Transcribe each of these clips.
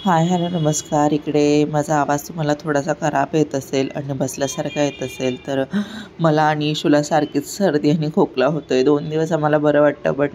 Hi hello नमस्कार. इकडे माझा आवाज तुम्हाला थोडासा खराब येत असेल आणि बसल्यासारखा येत असेल तर मला आणि इशूला सारखीच सर्दी आणि खोकला होतो आहे. 2 दिवस आम्हाला बरं वाटतं बट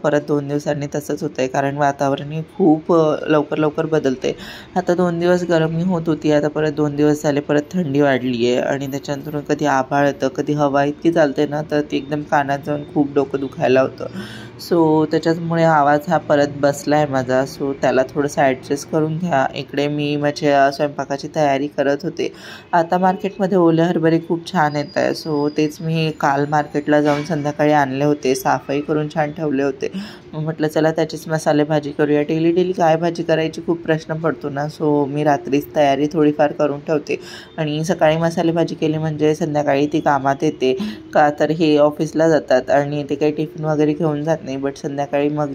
परत 2 दिवसांनी तसंच होतं आहे, कारण वातावरणही खूप लवकर लवकर बदलते. आता 2 दिवस गरमी होत होती, आता परत 2 दिवस झाले परत थंडी वाढली आहे आणि त्याच्यानंतर कधी आभाळ येतं, कधी हवा इतकी चालते ना तर ती एकदम कानात जाऊन खूप डोकं दुखायला होतं. सो त्याच्यामुळे आवाज हा परत बसला आहे माझा. सो त्याला थोडंसं ॲडजस्ट करून घ्या. इकडे मी माझ्या स्वयंपाकाची तयारी करत होते. आता मार्केटमध्ये ओले हरभरे खूप छान येत आहे. सो तेच मी काल मार्केटला जाऊन संध्याकाळी आणले होते, साफही करून छान ठेवले होते. मग म्हटलं चला त्याचीच मसाले भाजी करूया. डेली डेली काय भाजी करायची खूप प्रश्न पडतो ना. सो मी रात्रीच तयारी थोडीफार करून ठेवते आणि सकाळी मसाले भाजी केली म्हणजे संध्याकाळी ती कामात येते. का तर हे ऑफिसला जातात आणि ते काही टिफिन वगैरे घेऊन जात नाही. बट संध्याकाळी मग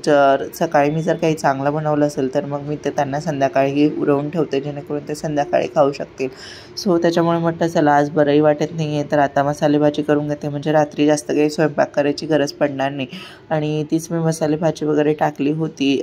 सकाळी मी जर काही चांगलं बनवलं असेल तर मग मी ते त्यांना संध्याकाळी उरवून ठेवते, जेणेकरून ते संध्याकाळी खाऊ शकतील. सो त्याच्यामुळे म्हटलं चला आज बरंही वाटत नाही आहे तर आता मसाले भाजी करून घेते, म्हणजे रात्री जास्त काही स्वयंपाक करायची गरज पडणार नाही. आणि तीच मी मसाले भाजी वगैरे टाकली होती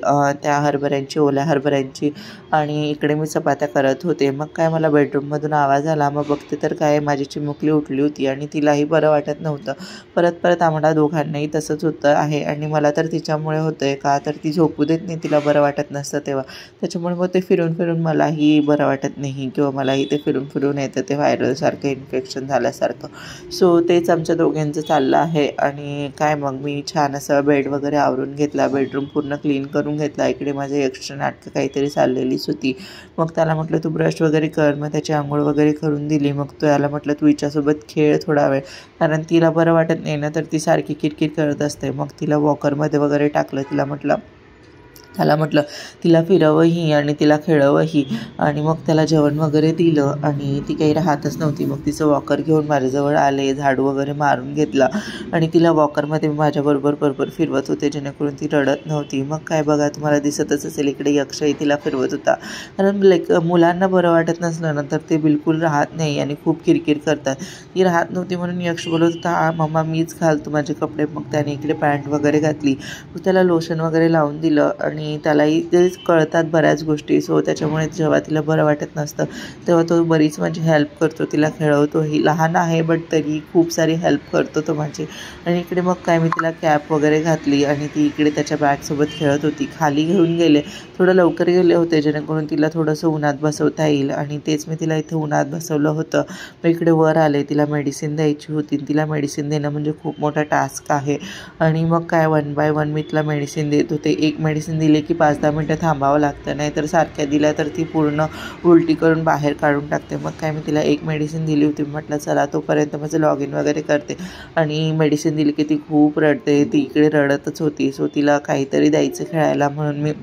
त्या हरभऱ्यांची, ओल्या हरभऱ्यांची. आणि इकडे मी चपात्या करत होते. मग काय मला बेडरूममधून आवाज आला. मग बघते तर काय माझी चिमुकली उठली होती आणि तिलाही बरं वाटत नव्हतं. परत परत आम्हाला दोघांनाही तसंच होतं आहे आणि मला तर तिच्यामुळे होतं आहे, का तर ती झोपू देत नाही, तिला बरं वाटत नसतं तेव्हा. त्याच्यामुळे मग ते फिरून फिरून मलाही बरं वाटत नाही किंवा मलाही ते फिरून फिरून येतं, ते व्हायरलसारखं इन्फेक्शन झाल्यासारखं. सो तेच आमच्या दोघांचं चाललं आहे. आणि काय मग मी छान असं बेड वगैरे आवरून घेतला, बेडरूम पूर्ण क्लीन करून घेतला. इकडे माझे एक्स्ट्रा नाटकं काहीतरी चाललेलीच होती. मग त्याला म्हटलं तू ब्रश वगैरे कर, मग त्याची आंघोळ वगैरे करून दिली. मग त्याला म्हटलं तू हिच्यासोबत खेळ थोडा वेळ, कारण तिला बरं वाटत नाही ना तर ती सारखी किरकिर करत असते. मग तिला वॉकरमध्ये वगैरे टाकलं. त्याला म्हटलं तिला फिरवही आणि तिला खेळवही. आणि मग त्याला जेवण वगैरे दिलं आणि ती काही राहतच नव्हती. मग तिचं वॉकर घेऊन माझ्याजवळ आले, झाडू वगैरे मारून घेतला आणि तिला वॉकरमध्ये माझ्याबरोबर बरोबर फिरवत होते, जेणेकरून ती रडत नव्हती. मग काय बघा तुम्हाला दिसतच असेल इकडे यक्षही तिला फिरवत होता. कारण मुलांना बरं वाटत नसलं ना तर ते बिलकुल राहत नाही आणि खूप किरकिर करतात. ती राहत नव्हती म्हणून यक्ष बोलत होता मम्मा मीच घालतो माझे कपडे. मग त्याने इकडे पॅन्ट वगैरे घातली. मग त्याला लोशन वगैरे लावून दिलं आणि त्यालाही तेच कळतात बऱ्याच गोष्टी. सो त्याच्यामुळे जेव्हा तिला बरं वाटत नसतं तेव्हा तो बरीच माझी हेल्प करतो, तिला खेळवतोही. लहान आहे बट तरी खूप सारी हेल्प करतो तो माझी. आणि इकडे मग काय मी तिला कॅप वगैरे घातली आणि ती इकडे त्याच्या बॅगसोबत खेळत होती. खाली घेऊन गेले, थोडं लवकर गेले होते जेणेकरून तिला थोडंसं उन्हात बसवता येईल. आणि तेच मी तिला इथे उन्हात बसवलं होतं. मग इकडे वर आले, तिला मेडिसिन द्यायची होती. तिला मेडिसिन देणं म्हणजे खूप मोठा टास्क आहे. आणि मग काय 1 बाय 1 मी तिला मेडिसिन देत होते. एक मेडिसिन दिली की 5-10 मिनटं थांबावं लागतं, नाही तर सारख्या दिल्या तर ती पूर्ण उलटी करून बाहेर काढून टाकते. मग काय मी तिला एक मेडिसिन दिली होती. म्हटलं चला तोपर्यंत माझं लॉग इन वगैरे करते. आणि मेडिसिन दिली की ती खूप रडते, ती इकडे रडतच होती. सो तिला काहीतरी द्यायचं खेळायला म्हणून मी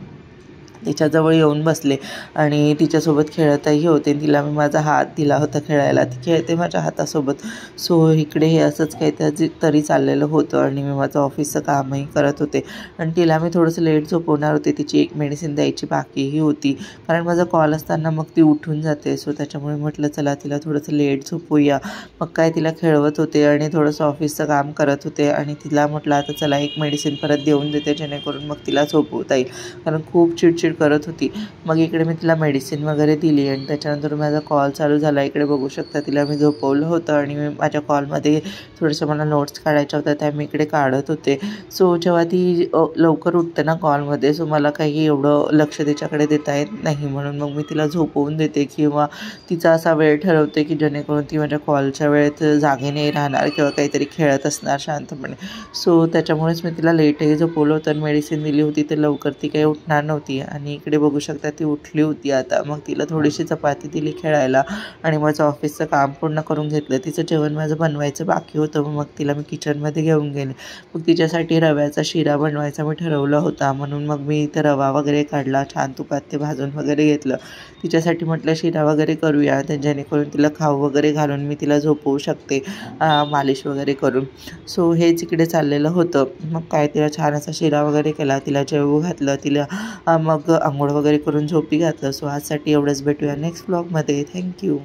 तिच्याजवळ येऊन बसले आणि तिच्यासोबत खेळतही होते. तिला मी माझा हात दिला होता खेळायला, ती खेळते माझ्या हातासोबत. सो इकडे हे असंच काहीतरी तरी चाललेलं होतं आणि मी माझं ऑफिसचं कामही करत होते. आणि तिला मी थोडंसं लेट झोपवणार होते, तिची एक मेडिसिन द्यायची बाकीही होती, कारण माझा कॉल असताना मग ती उठून जाते. सो त्याच्यामुळे म्हटलं चला तिला थोडंसं लेट झोपवूया. मग काय तिला खेळवत होते आणि थोडंसं ऑफिसचं काम करत होते. आणि तिला म्हटलं आता चला एक मेडिसिन परत देऊन देते, जेणेकरून मग तिला झोपवता येईल, कारण खूप चिडचिड करत होती. मग इकडे मी तिला मेडिसिन वगैरे दिली आणि त्याच्यानंतर माझा कॉल चालू झाला. इकडे बघू शकता तिला मी झोपवलं होतं आणि मी माझ्या कॉलमध्ये थोडंसं मला नोट्स काढायच्या होत्या, त्या मी इकडे काढत होते. सो जेव्हा ती लवकर उठते ना कॉलमध्ये, सो मला काही एवढं लक्ष तिच्याकडे देता येत नाही, म्हणून मग मी तिला झोपवून देते किंवा तिचा असा वेळ ठरवते की जेणेकरून ती माझ्या कॉलच्या वेळेत जागे नाही राहणार किंवा काहीतरी खेळत असणार शांतपणे. सो त्याच्यामुळेच मी तिला लेटही झोपवलं होतं आणि मेडिसिन दिली होती, तर लवकर ती काही उठणार नव्हती. आणि इकडे बघू शकता ती उठली होती आता. मग तिला थोडीशी चपाती दिली खेळायला आणि माझं ऑफिसचं काम पूर्ण करून घेतलं. तिचं जेवण माझं बनवायचं बाकी होतं, मग तिला मी किचनमध्ये घेऊन गेले. मग तिच्यासाठी रव्याचा शिरा बनवायचा मी ठरवला होता, म्हणून मग मी इथं रवा वगैरे काढला, छान तुपात ते भाजून वगैरे घेतलं. तिच्यासाठी म्हटलं शिरा वगैरे करूया, जेणेकरून तिला खाऊ वगैरे घालून मी तिला झोपवू शकते मालिश वगैरे करून. सो हेच इकडे चाललेलं होतं. मग काय तिला छान असा शिरा वगैरे केला, तिला जेवू घातलं, तिला मग आंघोळ वगैरे करून झोपी घातलं. सो आजसाठी एवढंच, भेटूया नेक्स्ट व्लॉगमध्ये. थँक्यू.